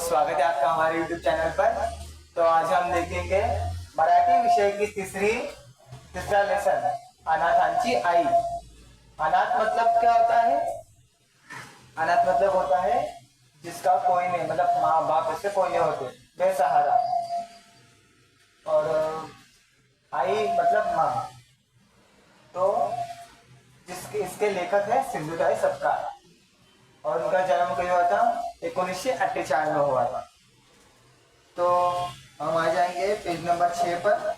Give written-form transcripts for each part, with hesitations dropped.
स्वागत है आपका हमारे YouTube चैनल पर। तो आज हम देखेंगे मराठी विषय की तीसरा लेसन, अनाथांची आई। अनाथ मतलब क्या होता है? अनाथ मतलब होता है जिसका कोई नहीं, मतलब माँ बाप ऐसे कोई नहीं होते, बेसहारा। और आई मतलब माँ। तो जिसके इसके लेखक है सिंधुताई सपकाळ और उनका जन्म कब हुआ था? 1948 में हुआ था। तो हम आ जाएंगे पेज नंबर 6 पर,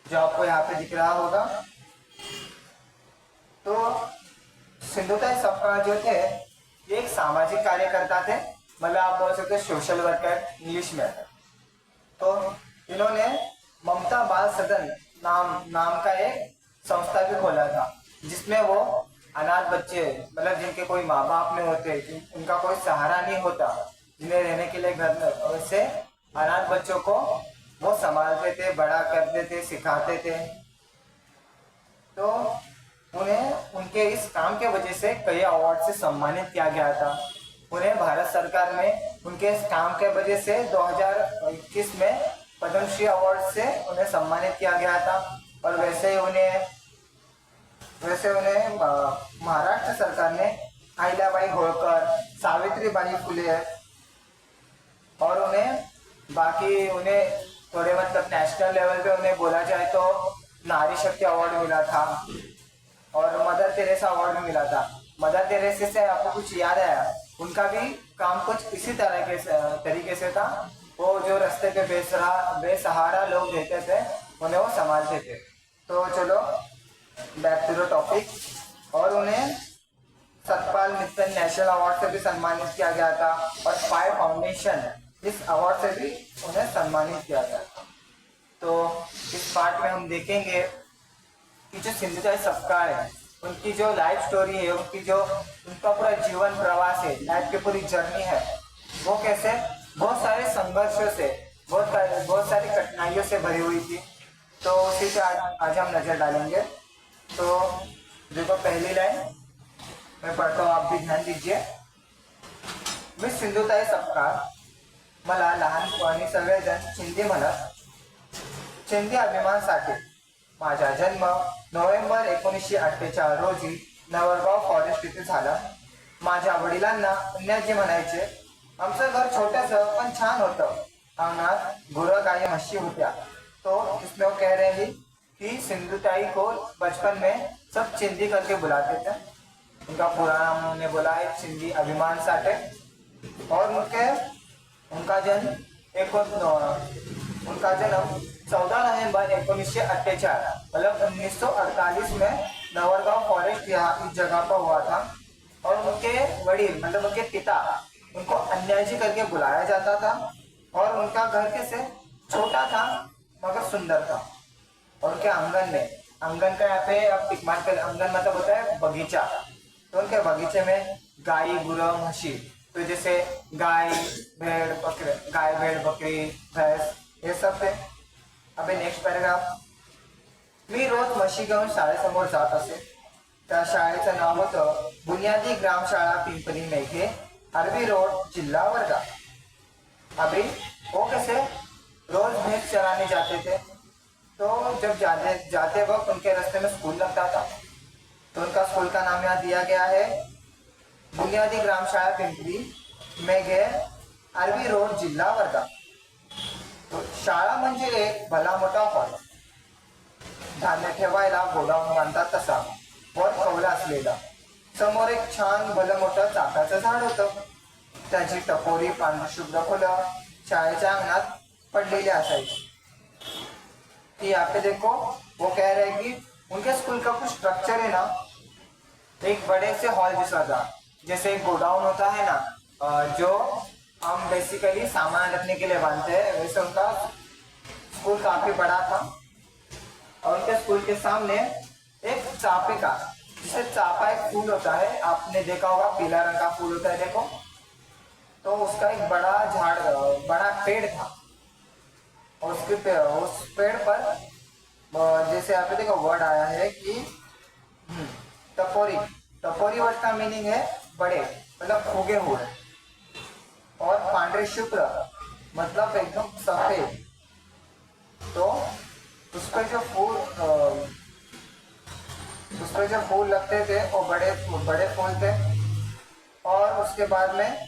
जो आपको यहाँ पे दिख रहा होगा। तो सिंधुताई सपकाळ जो थे ये एक सामाजिक कार्यकर्ता थे, मतलब आप बोल सकते सोशल वर्कर इंग्लिश में। तो इन्होंने ममता बाल सदन नाम का एक संस्था भी खोला था, जिसमें वो अनाथ बच्चे, मतलब जिनके कोई माँ बाप नहीं होते, उनका कोई सहारा नहीं होता, जिन्हें रहने के लिए घर में, वैसे अनाथ बच्चों को वो संभालते थे, बड़ा करते थे, सिखाते थे। तो उन्हें उनके इस काम के वजह से कई अवार्ड से सम्मानित किया गया था। उन्हें भारत सरकार में उनके इस काम के वजह से 2021 में पद्मश्री अवार्ड से उन्हें सम्मानित किया गया था। और वैसे उन्हें महाराष्ट्र सरकार ने अहिल्याबाई होळकर, सावित्रीबाई फुले और उन्हें थोड़े मतलब नेशनल लेवल पे उन्हें बोला जाए तो नारी शक्ति अवार्ड मिला था और मदर टेरेसा अवार्ड भी मिला था। मदर टेरेसा से आपको कुछ याद आया? उनका भी काम कुछ इसी तरीके से था। वो जो रास्ते पे बेसहारा लोग रहते थे उन्हें वो संभालते थे। तो चलो बैक टू द टॉपिक। और उन्हें सतपाल मित्तल नेशनल अवार्ड से भी सम्मानित किया गया था और फायर फाउंडेशन इस अवार्ड से भी उन्हें सम्मानित किया गया था। तो इस पार्ट में हम देखेंगे कि जो सिंधुताई सपकाळ है, उनकी जो लाइफ स्टोरी है, उनका पूरा जीवन प्रवास है, लाइफ की पूरी जर्नी है, वो कैसे बहुत सारे संघर्षों से, बहुत सारी कठिनाइयों से भरी हुई थी। तो उसी पे आज हम नजर डालेंगे। तो देखो पहली लाइन मैं पढ़ता हूँ, आप भी ध्यान दीजिए। मी सिंधुताई सपकाळ, मला लहानपणी सगळेजण चिंदी म्हणत, चिंदी अभिमानासाठी। माझा जन्म नोव्हेंबर 1948 रोजी नवरगाव फॉरेस्ट येथे झाला। माझ्या वडिलांना पुण्याजी म्हणायचे। आमचं घर छोटंसं पण छान होतं। अंगणात गुरं गाई म्हशी होत्या। तो इसमें वो कह रहे हैं कि सिंधुताई को बचपन में सब चिंदी करके बुलाते थे। उनका पूरा नाम उन्होंने बोला है चिंदी अभिमान साठे। और उनका जन्म 14 नवंबर 1948 मतलब 1948 में नवरगांव फॉरेस्ट इस जगह पर हुआ था। और उनके वडील मतलब उनके पिता, उनको अन्याजी करके बुलाया जाता था। और उनका घर कैसे छोटा था मगर सुंदर था। और उनके आंगन का यहाँ पे आप टिक मार्क कर, आंगन मतलब होता है बगीचा। तो उनके बगीचे में गाय गुरु म्हशी, तो जैसे गाय भेड़ बकरी भैंस ये सब थे। अबे नेक्स्ट पॅराग्राफ। मी रोज म्हशी घेऊन शाळेसमोर जात असे। त्या शाळेचं नाव होतं बुनियादी ग्रामशाळा पिंपरी मेघे, अरबी रोड, जिल्हा वर्धा। अभी वो कैसे रोज भैंस चराने जाते थे। तो जब जाते वक्त उनके रास्ते में स्कूल लगता था। तो उनका स्कूल का नाम यहाँ दिया गया है बुनियादी ग्रामशाळा पिंपरी मेघे, अरबी रोड, जिल्हा वर्धा। तो शाळा म्हणजे एक भला मोठा हॉल, धान्य ठेवायला गोडाऊन बांधतात तसा, वर कौला असलेला। समोर एक छान भलं मोठं चाफ्याचं झाड होतं। त्याची टपोरी पांढरशुभ्र फुलं शाळेच्या अंगणात पडलेली असायची। कि यहाँ पे देखो वो कह रहे हैं कि उनके स्कूल का कुछ स्ट्रक्चर है ना, एक बड़े से हॉल जैसा था। जैसे एक गोडाउन होता है ना, जो हम बेसिकली सामान रखने के लिए बांधते हैं, वैसे उनका स्कूल काफी बड़ा था। और उनके स्कूल के सामने एक चापे का, जिसे चापा एक फूल होता है, आपने देखा होगा पीला रंग का फूल होता है देखो। तो उसका एक बड़ा पेड़ था। और उस पेड़ पर जैसे यहाँ पे देखो वर्ड आया है कि टपोरी वर्ड का मीनिंग है बड़े, मतलब उगे हुए। और पांढरे शुभ्र मतलब एकदम सफेद। तो उस पर जो फूल उस पर जो फूल लगते थे वो बड़े बड़े फूल थे। और उसके बाद में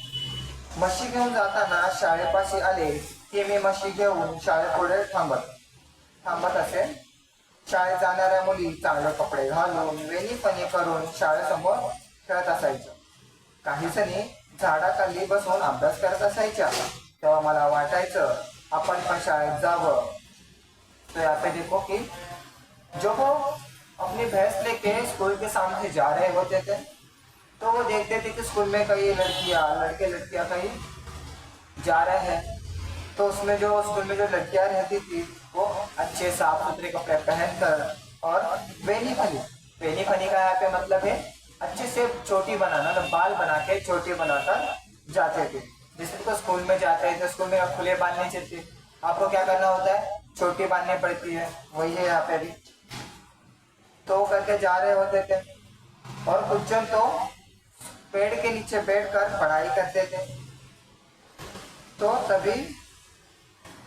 म्हशी घेऊन जाताना शाळेपाशी आले की मी म्हशी घेऊन शाळेपुढे थांबत असे। शाळेत जाणाऱ्या मुली चांगले कपडे घालून वेणीपणी करून शाळेसमोर खेळत असायच्या। काही जणी झाडाखाली बसून अभ्यास करत असायच्या। तेव्हा मला वाटायचं आपण पण शाळेत जावं। तो यहाँ पे देखो कि जो वो अपनी भैंस लेके स्कूल के सामने जा रहे होते थे, तो वो देखते थे कि स्कूल में कई लड़कियां कहीं जा रहे हैं। तो उसमें जो स्कूल में जो लड़कियां रहती थी वो अच्छे साफ सुथरे कपड़े पहनकर और वेनी फनी का यहाँ पे मतलब है अच्छे से चोटी बनाना, मतलब बाल बना के चोटी बनाकर जाते थे। जिससे तो स्कूल में जाते हैं तो स्कूल में खुले बाल नहीं चलते, आपको क्या करना होता है, चोटी बांधनी पड़ती है। वही है यहाँ पे भी। तो करके जा रहे होते थे और कुछ जन तो पेड़ के नीचे बैठकर पढ़ाई करते थे। तो तभी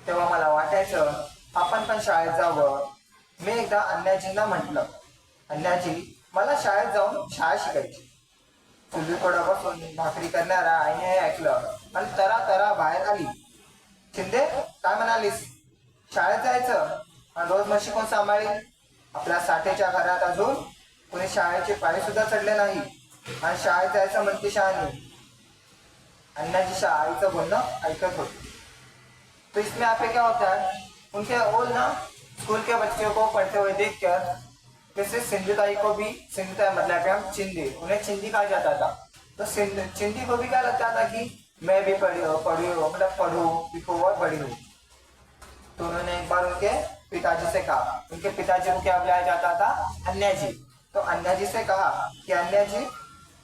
तेव्हा मला वाटायचं आपण पण शाळेत जावं। मी एकदा अन्याजींना म्हटलं, अन्याजी मला शाळेत जाऊन शाळा शिकायची। चुलीकडं बसून भाकरी करणारा आईने हे ऐकलं आणि तरा बाहेर आली। शिंदे काय म्हणालीस, शाळेत जायचं आणि रोज म्हशी कोण सांभाळेल? आपल्या साठेच्या घरात अजून कोणी शाळेचे पाणी सुद्धा चढले नाही आणि शाळेत जायचं म्हणते शहाणी। अन्नाजी आईचं बोलणं ऐकत होते। तो इसमें यहाँ पे क्या होता है, उनके वो ना स्कूल के बच्चों को पढ़ते हुए देखकर जैसे सिंधुताई को भी, सिंधुताई मतलब कि हम चिंदी, उन्हें चिंदी कहा जाता था। तो चिंदी को भी क्या लगता था कि मैं भी पढ़ूँ लिखूँ और बड़ी हूँ। तो उन्होंने एक बार उनके पिताजी से कहा, उनके पिताजी को क्या बुलाया जाता था, अन्या जी। तो अन्या जी से कहा कि अन्या जी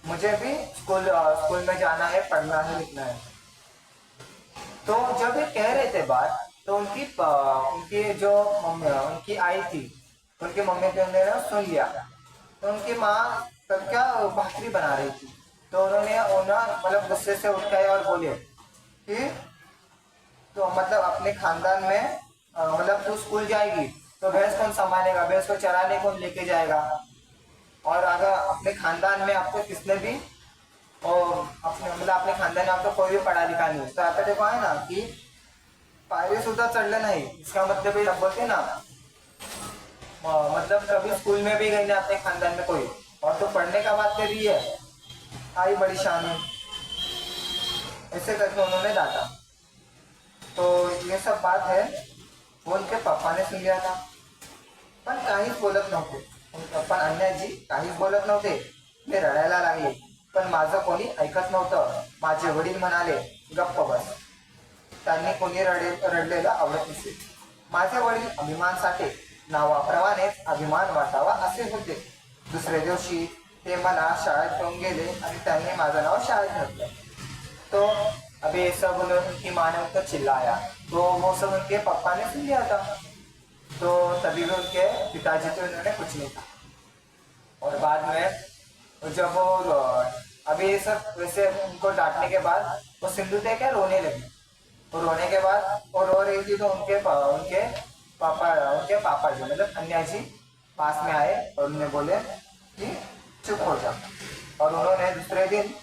मुझे भी स्कूल में जाना है, पढ़ना है, लिखना है। तो जब ये कह रहे थे बात, तो उनकी जो उनकी आई थी, उनकी मम्मी ने सुन लिया। तो उनकी माँ तब क्या भाकरी बना रही थी। तो उन्होंने मतलब गुस्से से उठ गए और बोले कि तो मतलब अपने खानदान में मतलब तू स्कूल जाएगी तो भैंस कौन संभालेगा, भैंस को चराने कौन लेके जाएगा। और अगर अपने खानदान में आपको किसने भी और अपने खानदान में आपको कोई भी पढ़ा लिखा नहीं, तो आता देखो है ना कि पायरी सुद्धा चढ़ले नहीं। इसका मतलब ये बोलते ना, मतलब कभी स्कूल में भी गई ना अपने खानदान में कोई, और तो पढ़ने का बात कर रही है, आई बड़ी शान है। ऐसे करके उन्होंने डांटा। तो ये सब बात है वो उनके पापा ने सुन लिया था, पण काहीच बोलत नव्हते। पण अन्याजी काहीच बोलत नव्हते। ते रडायला लागले, पण माझं कोणी ऐकत नव्हतं। माझे वडील म्हणाले गप्प बस, त्यांनी कोणी रडलेलं आवडत नसे। माझे वडील अभिमानसाठी नावाप्रमाणेच अभिमान वाटावा असे होते। दुसरे दिवशी ते मला शाळेत घेऊन गेले आणि त्यांनी माझं नाव शाळेत घातलं। तो अभी ये सब उनकी माँ ने उनको चिल्लाया, तो वो सब उनके पापा ने सुन लिया था। तो तभी भी उनके पिताजी तो उन्होंने कुछ नहीं कहा। और बाद में जब वो अभी ये सब वैसे उनको डांटने के बाद वो सिंधु थे क्या रोने लगी। तो रोने के बाद वो रो रही थी, तो उनके पापा जी मतलब अन्या जी पास में आए और उन्होंने बोले कि चुप हो जा। और उन्होंने दूसरे दिन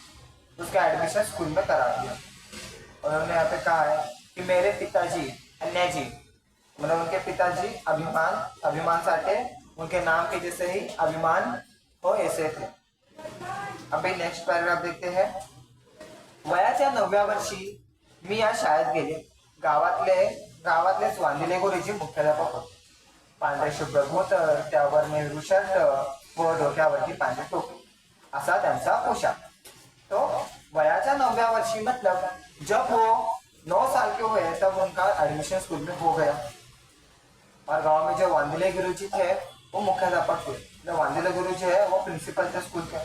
उसका एडमिशन स्कूल में करा दिया। और उन्होंने यहाँ पे कहा है कि मेरे पिताजी अन्या जी मतलब उनके पिताजी अभिमान साठे, उनके नाम के जैसे ही अभिमान हो ऐसे थे। अभी नेक्स्ट पैराग्राफ देखते हैं। वयाच्या 9व्या वर्षी मी या शाळेत गेले। गावातलेच वांदिले गुरुजी मुख्याध्यापक होते। पांढरे शुभ्र धोतर, त्यावर नेहरू शर्ट व डोक्यावरती पांढरी टोपी असा त्यांचा पोशाख। तो वयाच्या 9व्या वर्षी मतलब जब वो 9 साल के हुए तब उनका एडमिशन स्कूल में हो गया। और गांव में जो वांदिले गुरुजी थे वो मुख्याध्यापक थे। जो वांदिले गुरुजी है वो प्रिंसिपल थे स्कूल के।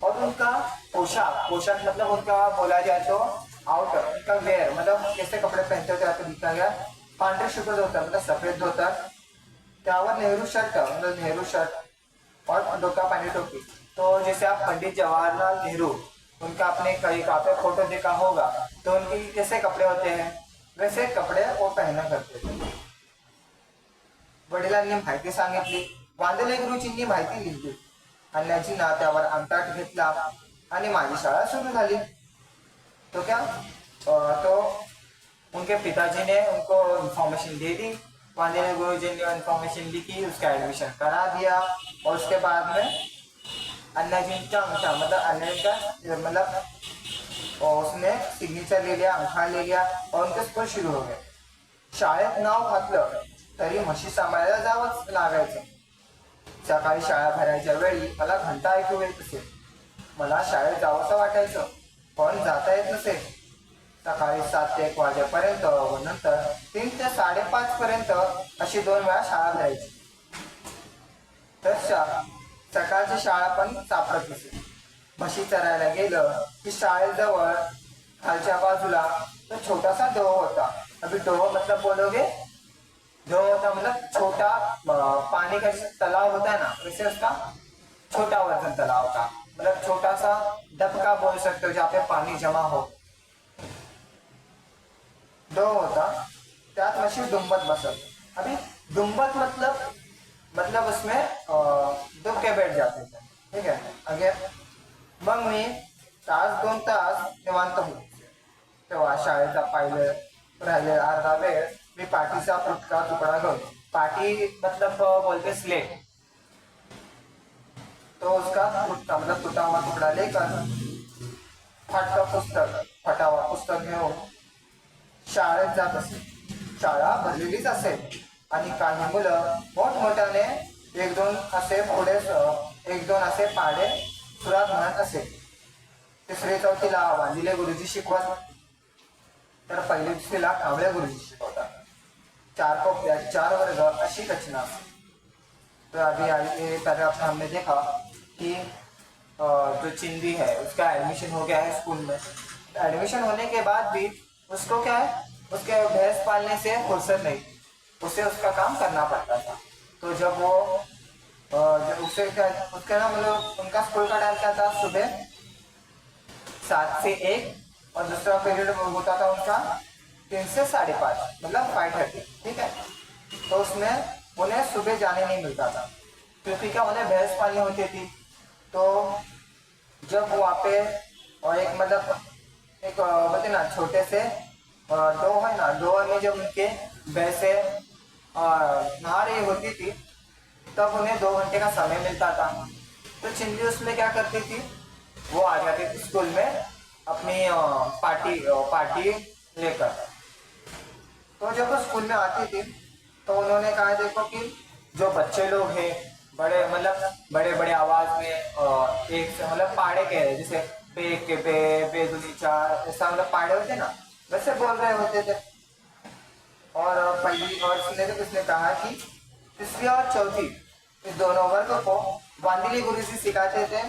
और उनका पोशाक मतलब उनका बोला जाए तो आउटर, उनका वेयर मतलब कैसे कपड़े पहनते थे आपको दिखा गया। पांढरे शुभ्र धोतर मतलब सफेद धोतर, त्यावर नेहरू शर्ट मतलब नेहरू शर्ट और डोका पांढरी टोपी। तो जैसे आप पंडित जवाहरलाल नेहरू उनका अपने कहीं कहाँ पे फोटो देखा होगा, तो उनकी कैसे कपड़े होते हैं वैसे कपडे वो पहना करते थे. वडिलांनी माहिती सांगितली. वांदेले गुरुजींनी माहिती लिहिली. अन्याची नात्यावर अंगठाट घेतला आणि माझी शाळा सुरू झाली. तो क्या तो उनके पिताजी ने उनको इन्फॉर्मेशन दे दी. वांदेले गुरुजी ने इन्फॉर्मेशन लिखी, उसका एडमिशन करा दिया और उसके बाद में अन्नाजी का अंगठा मतलब अन्य का मतलब और उसने सिग्नेचर ले लिया, अंगठा ले लिया और उनके स्कूल शुरू हो गए. शाळेत नाव घातलं तरी म्हशी सांभाळायला जावंच लागायचं. सकाळी शाळा भरायच्या वेळी मला घंटा ऐकू येत असे. मला शाळेत जावंसं वाटायचं पण जाता येत नसे. सकाळी 7 ते 1 वाजेपर्यंत व नंतर 3 ते 5:30 पर्यंत अशी 2 वेळा शाळा भरायची. तर सकाळची शाळा पण सापडत नसे. म्हशी चरायला गेलं की शाळेजवळ खालच्या बाजूला तो छोटासा डोह होता. अभी डोह मतलब बोलोगे, डोह होता मतलब छोटा पानी का तालाब होता है ना, वैसे उसका छोटा वर्जन तालाब का, मतलब छोटा सा डबका बोल सकते हो जहाँ पे पानी जमा हो. डोह होता, त्यात म्हशी दुम्बत बसत. अभी दुम्बत मतलब उसमें दुब के बैठ जाते थे. ठीक है. आगे मग मी 1-2 तास निवांत होतो. तेव्हा शाळेचा राहिले अर्धा वेळ मी पाटीचा फुटका तुकडा घेऊन, पाटी मतलब बोलते स्लेट, तो उसका फुटका मतलब टूटा हुआ टुकड़ा लेकर फटा हुआ पुस्तक घेऊन शाळेत जात असे. शाळा भरलेलीच असेल आणि काही मुलं मोठमोठ्याने 1-2 असे पाढे सुरात म्हणत असे. 3-4 वांदिले गुरुजी शिकवत, तर 1-2 कांबळे गुरुजी शिकवतात. 4 कोपऱ्यात 4 वर्ग अशी रचना. तो अभी हमने देखा कि जो चिंदी है उसका एडमिशन हो गया है स्कूल में. एडमिशन होने के बाद भी उसको क्या है, उसके भैंस पालने से फुर्सत नहीं, उसे उसका काम करना पड़ता था. तो जब वो उसके ना मतलब उनका स्कूल का टाइम क्या था, सुबह 7 से 1 और दूसरा पीरियड होता था उनका 3 से 5:30 मतलब 5:30. ठीक है. तो उसमें उन्हें सुबह जाने नहीं मिलता था क्योंकि क्या उन्हें भैंस पालनी होती थी. तो जब वहाँ पे और एक मतलब एक बोलते ना छोटे से डो है ना, डो में जब उनके भैंसे नहा रही होती थी तब उन्हें 2 घंटे का समय मिलता था. तो चिंदी उसमें क्या करती थी, वो आ जाती थी स्कूल में अपनी पार्टी लेकर. तो जब वो स्कूल में आती थी तो उन्होंने कहा देखो कि जो बच्चे लोग हैं बड़े बड़े आवाज में एक से मतलब पाड़े कह रहे, जैसे पे के पे दूनी 4 ऐसा मतलब पाड़े होते ना, वैसे बोल रहे होते थे. और पहली और उसने कहा कि 3री और 4थी इस दोनों वर्ग को वांदिली गुरुजी सिखाते थे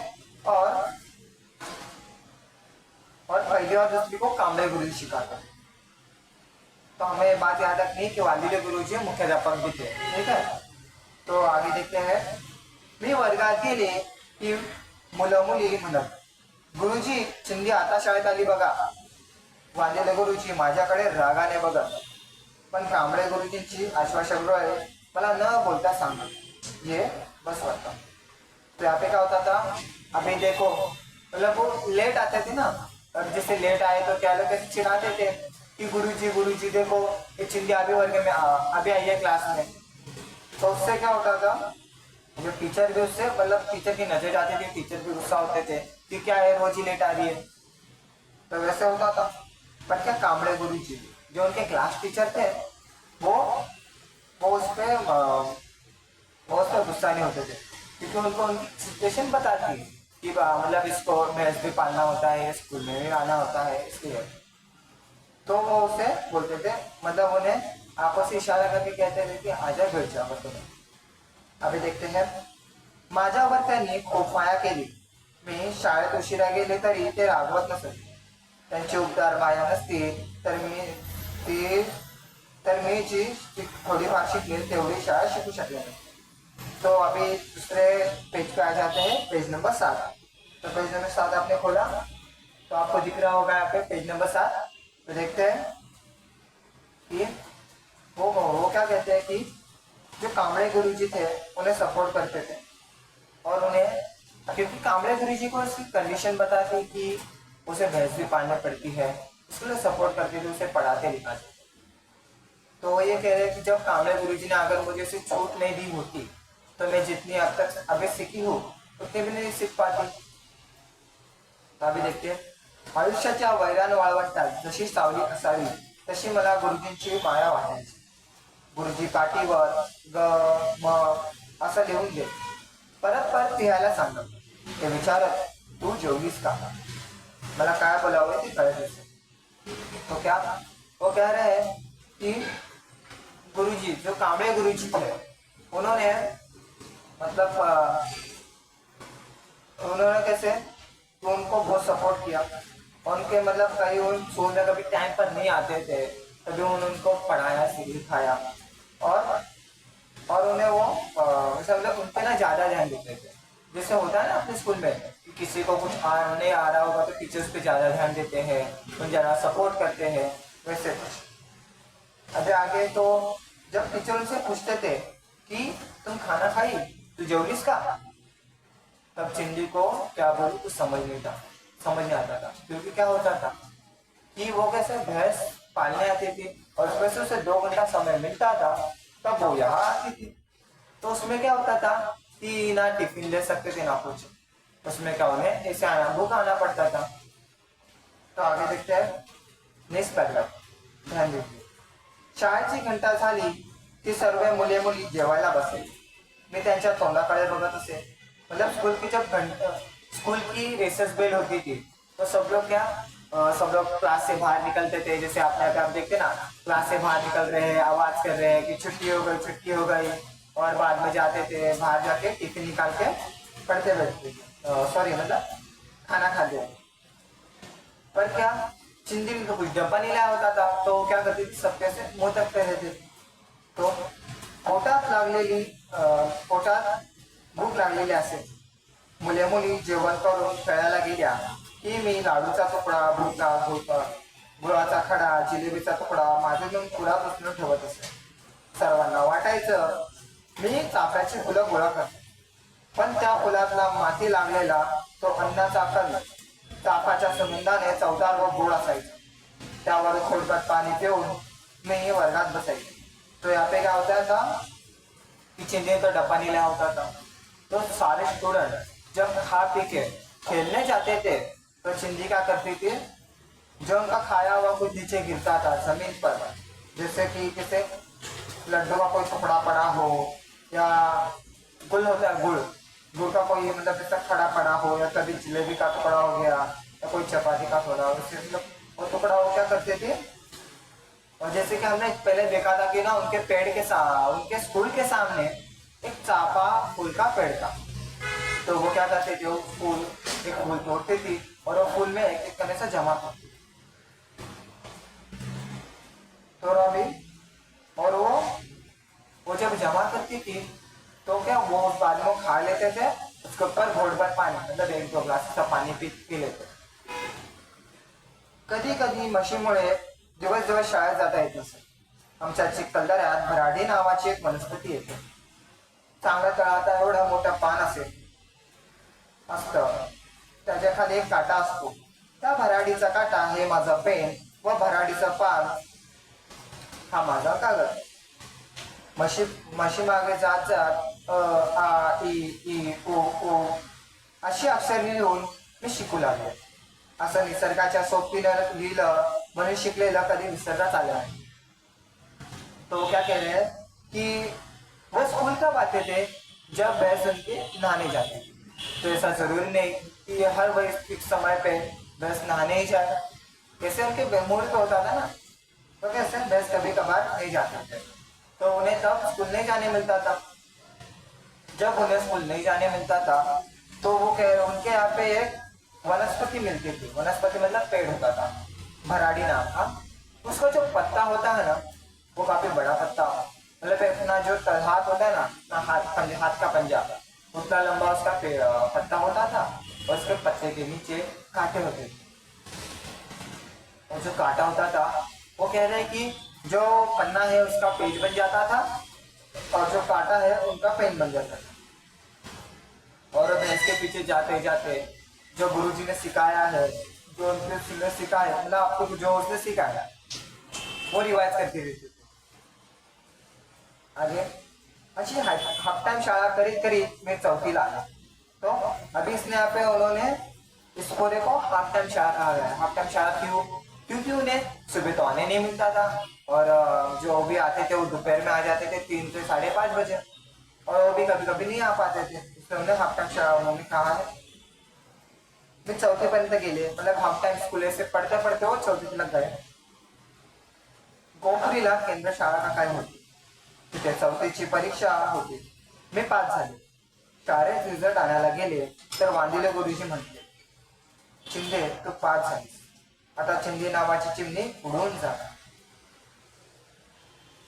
और 1ली और 2री को कांबळे गुरुजी सिखाते थे. तो हमें बात याद रखनी कि वांदिले गुरुजी मुख्याध्यापक भी थे. ठीक है. तो आगे देखते हैं. मी वर्गात गेले की मुलं मुली म्हणत, गुरुजी चिंदी आता शाळेत आली बघा. वांदिले गुरुजी माझ्याकडे रागाने बघत, पण कांबळे गुरुजींची आश्वासक डोळे मला न बोलता सांगत, ये बस वाटता. तो यहाँ पे क्या होता था, अभी देखो मतलब वो लेट आते थे ना, और जैसे लेट आए तो क्या लोग कैसे चिढ़ाते थे कि गुरुजी देखो ये चिंदी अभी वर्ग में अभी आई है क्लास में. तो उससे क्या होता था, जो टीचर भी उससे मतलब टीचर की नजर जाती थी, टीचर भी गुस्सा होते थे कि क्या है रोज ही लेट आ रही है. तो वैसे होता था. पर क्या कांबळे गुरुजी जो उनके क्लास टीचर थे वो उस पर गुस्सा नहीं होते थे क्योंकि उनको उनकी सिचुएशन बताती कि मतलब इसको भैंस भी पालना होता है, स्कूल में भी आना होता है, इसलिए तो वो उसे बोलते थे, मतलब उन्हें आपस से इशारा करके कहते थे कि आजा घरच्या तुम्ही. अभी देखते हैं. माझ्यावर त्यांनी खूप माया केली. मी शाळेत उशिरा गेले तरी ते रागवत नसत. त्यांची उबदार माया नसती तर मी जी थोडीफार शिकली तेवढी शाळा शिकू शकले नाही. तो अभी दूसरे पेज पे आ जाते हैं, पेज नंबर 7. तो पेज नंबर 7 आपने खोला. तो आपको दिख रहा होगा यहाँ पे पेज नंबर 7। तो देखते हैं कि वो क्या कहते हैं कि जो कांबळे गुरुजी थे उन्हें सपोर्ट करते थे, और उन्हें, क्योंकि कांबळे गुरुजी को उसकी कंडीशन बताती कि उसे भैंस भी पालनी पड़ती है, इसलिए सपोर्ट करते थे, उसे पढ़ाते लिखाते। तो वो ये कह रहे हैं कि जब कांबळे गुरुजी ने अगर मुझे उसे छूट नहीं दी होती तो मैं जितनी अब तक अभी सीखी हूँ उतनी भी नहीं सीख पाती। तो अभी देखते हैं, आयुष्याच्या वैरान वाळवंटात जशी सावली असावी तशी मला गुरुजींची माया वाटायची। गुरुजी काठीवर ग म असं लिहून दे, परत परत लिहायला सांगत। ते विचारत, तू जेवलीस का? मला काय बोलावं ते कळत नसे। तो क्या वो कह रहे हैं कि गुरुजी, जो कांबळे गुरुजी थे, उन्होंने मतलब उन्होंने कैसे, तो उनको बहुत सपोर्ट किया। उनके मतलब कहीं उन स्कूल में कभी टाइम पर नहीं आते थे, तभी उन्होंने उनको पढ़ाया सिखाया, और उन्हें वो मतलब उन पे ना ज़्यादा ध्यान देते थे। जैसे होता है ना अपने स्कूल में कि किसी को कुछ नहीं आ रहा होगा तो टीचर्स पे ज़्यादा ध्यान देते हैं, उन ज़्यादा सपोर्ट करते हैं, वैसे कुछ। अभी आगे तो जब टीचर उनसे पूछते थे कि तुम खाना खाई, तू जेवलीस का, तब चिंदी को क्या बोलूं कुछ समझ नहीं आता था। क्योंकि क्या होता था कि वो कैसे भैंस पालने आती थी और उसमें से उसे 2 घंटा समय मिलता था, तब वो यहाँ आती थी। तो उसमें क्या होता था कि ना टिफिन ले सकते थे ना कुछ, उसमें क्या उन्हें ऐसे आना भूखा आना पड़ता था। तो आगे देखते हैं नेक्स्ट पैराग्राफ, ध्यान दीजिए। शाळेची घंटा झाली की सर्व मुले मुली जेवायला बसले। मी त्यांच्या तोंडाकडे बघत असे। मतलब स्कूल की रेसेस बेल होती थी तो सब लोग क्या सब लोग क्लास से बाहर निकलते थे। जैसे आप देखते ना, क्लास से बाहर निकल रहे हैं, आवाज कर रहे हैं कि छुट्टी हो गई, और बाद में जाते थे बाहर जाके टिफिन निकाल के पढ़ते बैठते सॉरी मतलब खाना खाते। पर क्या चिंदी में तो कुछ डब्बा नहीं लाया होता था, तो क्या करती थी सब कैसे मुंह तकते रहते थे। तो पोटात भूक लागलेली असे मुले मुली जेवण करून खेळायला गेल्या की मी लाडूचा तुकडा, गुळाचा खडा, जिलेबीचा तुकडा माझे घेऊन फुलात उचलून ठेवत असे। सर्वांना वाटायचं मी चाफ्याची फुलं गोळा करतो, पण त्या फुलातला माती लागलेला तो अन्नाचा कण चाफाच्या सुगंधाने चवदार व गोड असायचा। त्यावर थोडक्यात पाणी पिऊन मी वर्गात बसायचे। तो यहाँ पे क्या होता था कि चिंदी तो डब्बा नहीं लाया होता था, तो सारे स्टूडेंट जब खा पी के खेलने जाते थे तो चिंदी क्या करती थी, जो उनका खाया हुआ कुछ नीचे गिरता था जमीन पर, जैसे कि किसी लड्डू का कोई टुकड़ा पड़ा हो, या गुड़ होता है गुड़ का कोई मतलब जैसा खड़ा पड़ा हो, या कभी जलेबी का टुकड़ा हो गया, या कोई चपाती का टुकड़ा हो, मतलब वो टुकड़ा वो क्या करते थे। और जैसे कि हमने पहले देखा था कि ना उनके स्कूल के सामने एक चापा फूल का पेड़ था, तो वो क्या करते थे, एक फूल तोड़ती थी और वो फूल में एक एक करने से जमा करती। तो अभी और वो जब जमा करती थी तो क्या वो बाद में खा लेते थे, उसके ऊपर घोट भर पानी मतलब 1-2 ग्लास का पानी पी लेते। कधी कधी म्हशीमुळे दिवस शाळेत जाता येत नसे। आमच्या चिखलदऱ्यात भराडी नावाची एक वनस्पती येते। चांगल्या तळाचा एवढा मोठा पान असतं, त्याच्या खाली एक काटा असतो। त्या भराडीचा काटा हे माझा पेन व भराडीचं पान हा माझा कागद। म्हशी मागे जात जात आ इ ई ओ अशी अक्षरे लिहून मी शिकू लागले। असं निसर्गाच्या सोबतीनं लिहिलं म्हणून शिकलेलं कधी विसरण्यात आलं नाही। तो क्या कह रहे हैं कि वो स्कूल कब आते थे, जब भैंस उनके नहाने जाते। तो ऐसा जरूरी नहीं कि हर वही फिक्स समय पे भैंस नहाने ही जाए। जैसे उनके मूड पे होता था ना, तो कैसे भैंस कभी कभार नहीं जाते थे, तो उन्हें तब स्कूल नहीं जाने मिलता था। जब उन्हें स्कूल नहीं जाने मिलता था तो वो उनके यहाँ पे एक वनस्पति मिलती थी। वनस्पति मतलब पेड़ होता था, भराड़ी नाम का। उसका जो पत्ता होता है ना, वो काफी बड़ा पत्ता, मतलब अपना जो हाथ होता है ना, हाथ का पंजा उतना लंबा उसका पत्ता होता था, और उसके पत्ते के नीचे कांटे होते थे। और जो काटा होता था वो कह रहे हैं कि जो पन्ना है उसका पेज बन जाता था और जो काटा है उनका पेन बन जाता था। और भैंस के पीछे जाते जाते जो गुरुजी ने सिखाया है, जो उनने सिखाया, मतलब आपको जो उसने सिखाया वो रिवाइज करते रहते थे आगे। अच्छी हाफ टाइम शाळा करीब करीब मैं चौथीला आला, तो अभी इसने यहाँ पे उन्होंने इस पूरे को हाफ टाइम शाळा कहा गया है। हाफ टाइम शाळा क्यों? क्योंकि उन्हें सुबह तो आने नहीं मिलता था और जो भी आते थे वो दोपहर में आ जाते थे 3 से 5:30 बजे, और वो भी कभी कभी नहीं आ पाते थे, इसलिए उन्हें हाफ टाइम शाळा उन्होंने कहा है। मी चौथीपर्यंत गेले, मतलब हाफ टाइम स्कूल से पढ़ते पढ़ते वो चौथीला गए। गोखरीला केंद्र शाळा का काय होती, तिथे चौथीची परीक्षा होती। मी पास झाले। शाळेत रिझल्ट आणायला गेले तर वांदिले गुरुजी म्हटले, चिंदे तू पास झालीस, आता चिंदी नावाची चिमणी उडून जा।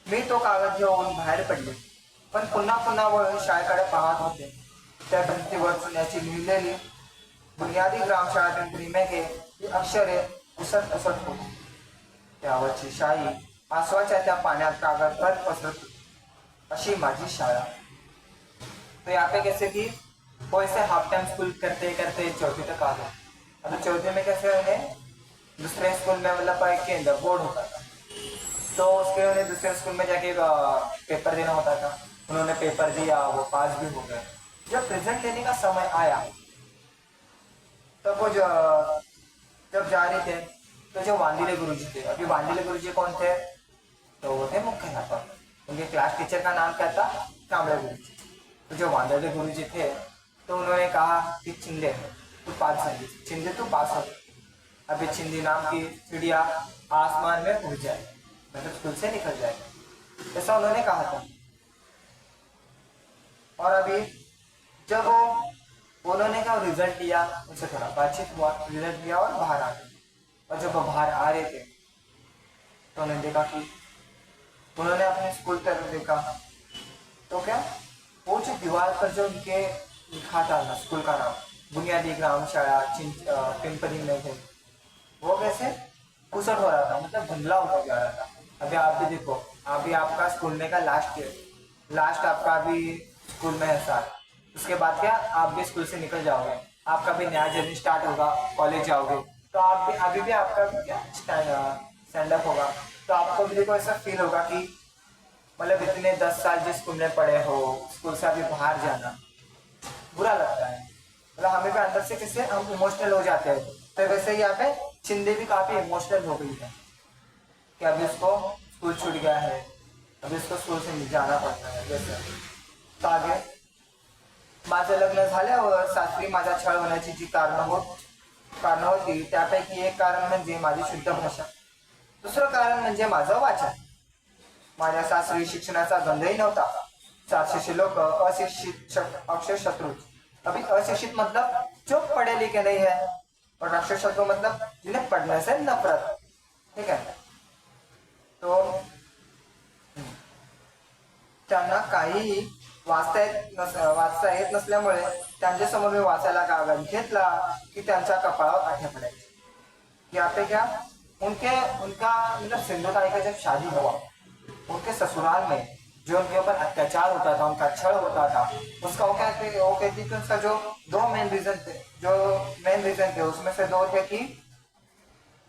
मी तो कागद घेऊन बाहेर पडले, पण पुन्हा पुन्हा वळून शाळेकडे पाहत होते। त्या भिंतीवर चुन्याची लिहिलेली बुनियादी ग्रामशाळा पिंपरी मेघे ही अक्षरे उसट उसट होती। त्यावरची शाई आसवाच्या त्या पाण्यात कागद भर पसरत होती। अशी माझी शाळा। तो यहाँ पे कैसे कि वो ऐसे हाफ टाइम स्कूल करते करते चौथी तक आ गए। अब चौथी में कैसे उन्हें दूसरे स्कूल में, मतलब के अंदर बोर्ड होता था, तो उसके उन्हें दूसरे स्कूल में जाके पेपर देना होता था। उन्होंने पेपर दिया, वो पास भी हो गए। जब रिजल्ट लेने का समय आया तो वो जब जा रहे थे तो जो वांदिले गुरुजी थे, अभी वांदिले गुरुजी कौन थे? तो वो थे मुख्याध्यापक। उनके क्लास टीचर का नाम क्या था? कांबळे गुरुजी। तो जो वांदिले गुरुजी थे तो उन्होंने कहा कि चिंदे तू पास झाली, चिंदे तू पास हो, अभी चिंदी नाम की चिड़िया आसमान में उड़ जाए, मतलब स्कूल से निकल जाए, ऐसा उन्होंने कहा था। और अभी जब उन्होंने क्या रिजल्ट लिया, उनसे थोड़ा बातचीत हुआ, रिजल्ट लिया और बाहर आ गए। और जब वो बाहर आ रहे थे तो उन्होंने देखा कि उन्होंने अपने स्कूल तरफ देखा, तो क्या वो जो दीवार पर जो उनके लिखा था ना स्कूल का नाम, बुनियादी ग्राम शाळा पिंपरी में थे, वो कैसे कुसट हो रहा था, मतलब धुंधला होता जा रहा था। अभी आप भी देखो, अभी आपका स्कूल में का लास्ट ईयर, लास्ट आपका भी स्कूल में है साल, उसके बाद क्या आप भी स्कूल से निकल जाओगे, आपका भी नया जर्नी स्टार्ट होगा, कॉलेज जाओगे, तो आप भी अभी भी आपका भी क्या स्टैंड अप होगा, तो आपको भी देखो ऐसा फील होगा कि मतलब इतने 10 साल जिस स्कूल में पढ़े हो, स्कूल से अभी बाहर जाना बुरा लगता है, मतलब हमें भी अंदर से किससे हम इमोशनल हो जाते हैं। तो वैसे ही यहाँ पे चिंदे भी काफी इमोशनल हो गई है कि अभी उसको स्कूल छूट गया है, अभी उसको स्कूल से जाना पड़ता है वैसे। तो आगे माझं लग्न झाल्यावर सासरी माझा छळ होण्याची जी कारण होती त्यापैकी एक कारण म्हणजे माझी शुद्ध भाषा, दुसरं कारण म्हणजे माझं वाचन। माझ्या सासरी शिक्षणाचा गंधही नव्हता। सासरीचे लोक अशिक्षित अक्षर शत्रु। अभी अशिक्षित मतलब जो पढ़े लिखे नहीं है, और अक्षर शत्रु मतलब जिन्हें पढ़ने से नफरत, ठीक है। तो त्यांना काहीही वाचता येत नसल्यामुळे त्यांच्यासमोर मी वाचायला कागद घेतला की त्यांच्या कपाळावर आठे पडायचे। यहाँ पे क्या उनका मतलब सिंधुताई का जब शादी हुआ, उनके ससुराल में जो उनके ऊपर अत्याचार होता था, उनका छल होता था, उसका वो कहती थी उसका जो दो मेन रीजन थे उसमें से दो थे कि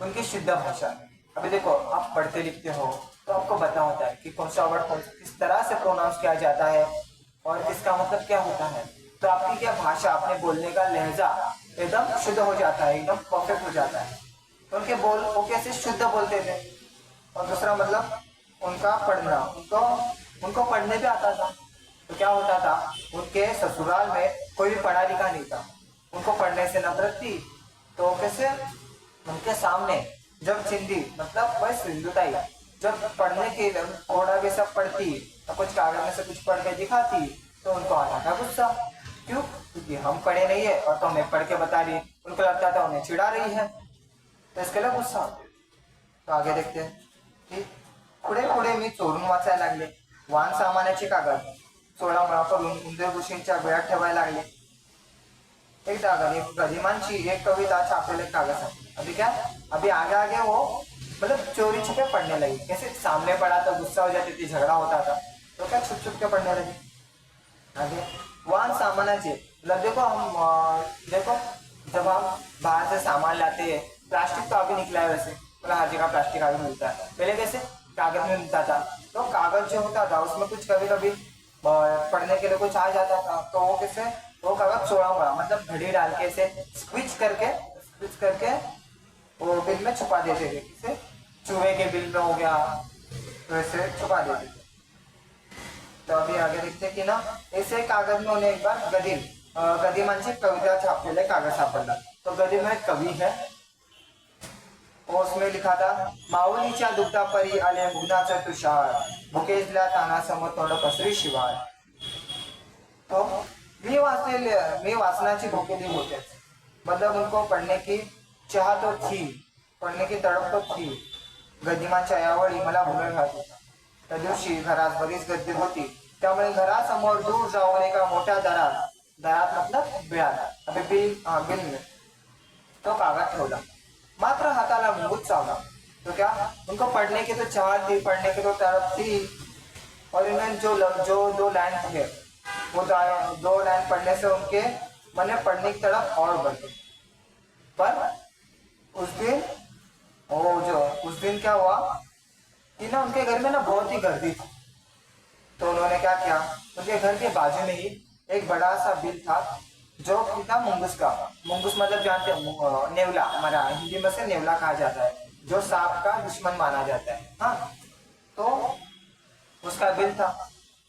उनकी शुद्ध भाषा। अभी देखो आप पढ़ते लिखते हो तो आपको पता होता है कि कौन सा वर्ड किस तरह से प्रोनाउंस किया जाता है और इसका मतलब क्या होता है। तो आपकी क्या भाषा, अपने बोलने का लहजा एकदम शुद्ध हो जाता है, एकदम परफेक्ट हो जाता है। तो उनके वो कैसे शुद्ध बोलते थे। और दूसरा मतलब उनका पढ़ना, उनको पढ़ने भी आता था। तो क्या होता था, उनके ससुराल में कोई भी पढ़ा लिखा नहीं था, उनको पढ़ने से नफरत थी। तो कैसे उनके सामने जब चिंदी मतलब वह सिंधुताई जब पढ़ने के थोड़ा भी सब पढ़ती तो कुछ कागज में से कुछ पढ़ के दिखाती तो उनको आता था गुस्सा। क्यों? क्योंकि हम पढ़े नहीं है और तो हमें पढ़ के बता रही, उनको लगता था उन्हें चिढ़ा रही है, तो इसके लिए गुस्सा। तो आगे देखते हैं कि पुढे पुढे मी चोरून वाचायला लागले। वाहन सामानाचे कागद 16 मुळा करून उंदीर घुशींच्या वेळात ठेवायला लागले। एक गदिमांची एक कविता छापलेले कागज है। अभी क्या, अभी आगे आगे वो मतलब चोरी छुपे पढ़ने लगी। कैसे? सामने पढ़ा तो गुस्सा हो जाती थी, झगड़ा होता था, तो क्या छुप छुप के पढ़ने लगी। आगे वाहन सामानाचे, मतलब देखो हम देखो जब हम बाहर से सामान लाते हैं, प्लास्टिक तो अभी निकला है वैसे, मतलब हर जगह प्लास्टिक अभी मिलता है, पहले कैसे कागज में मिलता था। तो कागज जो होता था उसमें कुछ कभी कभी पढ़ने के लिए कुछ आ जाता था, तो वो कैसे वो कागज चौड़ा हुआ, मतलब घड़ी डाल के ऐसे स्क्विच करके वो बिल में छुपा देते थे। किसे? चूहे के बिल में हो गया, वैसे छुपा देते थे। तो अभी आगे देखते हैं की ना, ऐसे कागद में उन्हें एक बार गदिमांची कविता छापलेला कागद सापडला। तो गदिम एक कवी है, और उसमें लिखा था, माऊलीच्या दुग्धापरी आले मुग्नाचं तुषार, भुकेजल्या तानासमोर तोंड पसरी शिवार। तो मी वाचनाची भुकेली होतेच, मतलब उनको पढ़ने की चाह तो थी, पढ़ने की तड़प तो थी। गदिमांच्या यावेळी मला भूमी घात होता। त्या दिवशी घरात बरीच गर्दी होती, त्यामुळे घरासमोर दूर जाऊन एका मोठ्या दरात मतलब बिळात अभी बिल में तो कागज ठेवला, मात्र हाताला मुंगूस चावला। तो क्या? उनको पढ़ने की तो चाह थी, पढ़ने की तो तड़प थी, और इन्होंने जो दो लाइन थे, वो दो लाइन पढ़ने से उनके मन में पढ़ने की तड़प और बढ़ गई। पर उस दिन उस दिन क्या हुआ कि ना उनके घर में ना बहुत ही गर्दी थी। तो उन्होंने क्या किया, उनके घर के बाजू में ही एक बड़ा सा बिल था, जो कि था मुंगूस का। मुंगूस मतलब जानते हैं, नेवला, हमारा हिंदी में से नेवला कहा जाता है, जो सांप का दुश्मन माना जाता है। हाँ, तो उसका बिल था,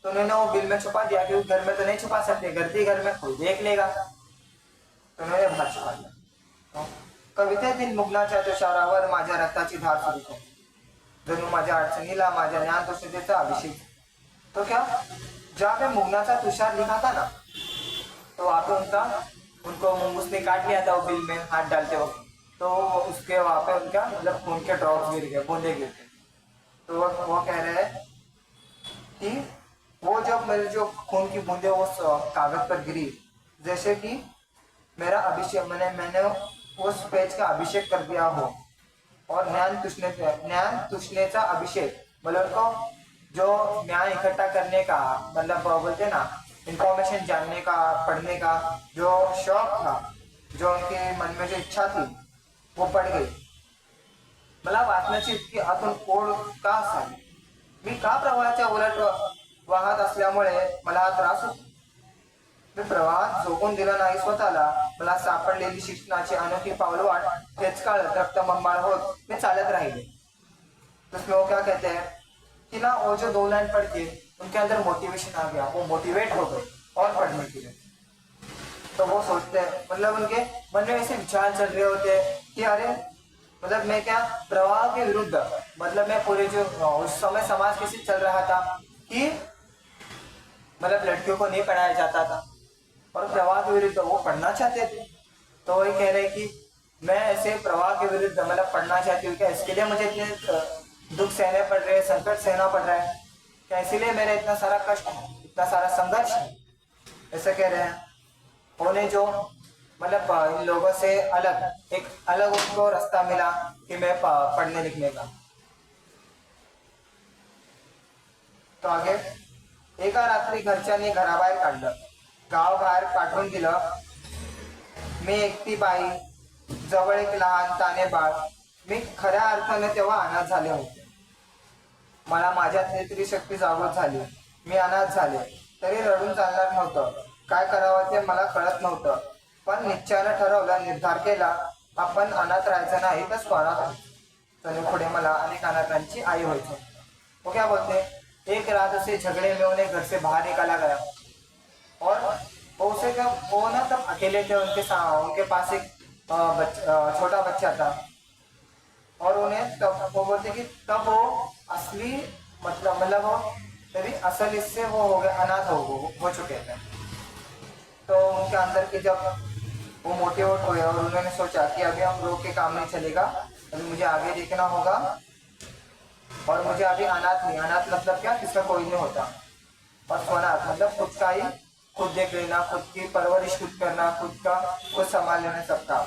तो उन्होंने वो बिल में छुपा दिया, क्योंकि घर में तो नहीं छुपा सकते, गर्दी घर में कोई देख लेगा, तो उन्होंने बाहर छुपा दिया। तो कवितेतील मुग्नाच्या तुषारावर माझ्या रक्ताची धार सुरू झाली, जणू माझ्या अडचणीला माझ्या ज्ञान तुष्णतेचा अभिषेक। तो क्या, जहाँ पे मुगनाचा तुषार लिखा था ना, तो वहाँ पे उनको मुंगूस ने काट लिया था वो बिल में हाथ डालते वक्त। तो उसके वहाँ पे उनका मतलब खून के ड्रॉप्स गिर गए, बूंदे गिर गए। तो वो कह रहे हैं कि वो जब मेरे जो खून की बूंदे वो कागज पर गिरी, जैसे कि मेरा अभिषेक, मैंने उस पेज का अभिषेक कर दिया हो, और ज्ञान तुष्णेचा अभिषेक, मतलब उनको जो ज्ञान इकट्ठा करने का, मतलब बोलते ना इंफॉर्मेशन जानने का, पढ़ने का जो शौक था, जो उनके मन में जो इच्छा थी, वो पड़ गई। मला वाचण्याची इतकी आतून ओढ का असावी? मी का प्रवाहाच्या उलट वाहत असल्यामुळे मला हा त्रास होतो? मी प्रवाहात झोकून दिला नाही स्वतःला, मला सापडलेली शिक्षणाची अनोखी पावलवाट तेच काळत रक्त मंबाळ होत मी चालत राहिले। तो वो क्या कहते हैं कि ना, वो जो दो लाइन पढ़ के उनके अंदर मोटिवेशन आ गया, वो मोटिवेट हो गए और पढ़ने के लिए। तो वो सोचते हैं, मतलब उनके मन में ऐसे विचार चल रहे होते हैं कि अरे, मतलब मैं क्या प्रवाह के विरुद्ध, मतलब मैं पूरे जो उस समय समाज कैसे चल रहा था कि मतलब लड़कियों को नहीं पढ़ाया जाता था, और प्रवाह के विरुद्ध वो पढ़ना चाहते थे। तो वही कह रहे कि मैं ऐसे प्रवाह के विरुद्ध मतलब पढ़ना चाहती हूँ, क्या इसके लिए मुझे इतने दुख सहने पड़ रहे हैं, संकट सहना पड़ रहा है क्या, इसीलिए मेरा इतना सारा कष्ट है, इतना सारा संघर्ष है, ऐसा कह रहे हैं। उन्हें जो मतलब इन लोगों से एक अलग उनको रास्ता मिला कि मैं पढ़ने लिखने का। तो आगे, एका रात्री घरच्यांनी घराबाहेर काढलं, गाव बाहेर पाठवून दिलं, मी एकटी बाई, जवळ एक लहान ताने बाळ। मी खऱ्या अर्थाने तेव्हा अनाथ झाले होते, मला माझ्यातली त्रिशक्ती जागृत झाली, मी अनाथ झाले, तरी रडून चालणार नव्हतं, काय करावं ते मला कळत नव्हतं, पण निश्चयानं ठरवलं, निर्धार केला, आपण अनाथ राहायचं नाही तर स्वरात राहायचं, पुढे मला अनेक अनाथांची आई व्हायचं। वो क्या बोलते, एक रात उसे झगड़े में उन्हें घर से बाहर निकाला गया, और वो उसे क्या, वो ना तब अकेले थे, उनके पास एक छोटा बच्चा था, और उन्हें तब वो बोलते कि तब वो असली मतलब वो तभी असल इससे वो हो गए, अनाथ हो चुके थे। तो उनके अंदर की जब वो मोटिवेट हुए और उन्होंने सोचा कि अभी हम रोक के काम नहीं चलेगा, अभी मुझे आगे देखना होगा, और मुझे अभी अनाथ नहीं, अनाथ मतलब क्या, किसका कोई नहीं होता, और स्वनाथ मतलब खुद का ही खुद देख लेना, खुद की परवरिश खुद करना, खुद संभाल लेना सबका।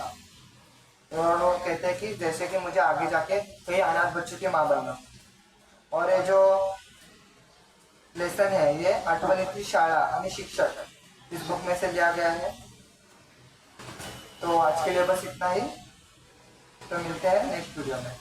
और वो कहते हैं कि जैसे कि मुझे आगे जाके कई अनाथ बच्चों की माँ बनना। और ये जो लेसन है ये आठवणीतली शाळा आणि शिक्षक इस बुक में से लिया गया है। तो आज के लिए बस इतना ही। तो मिलते हैं नेक्स्ट वीडियो में।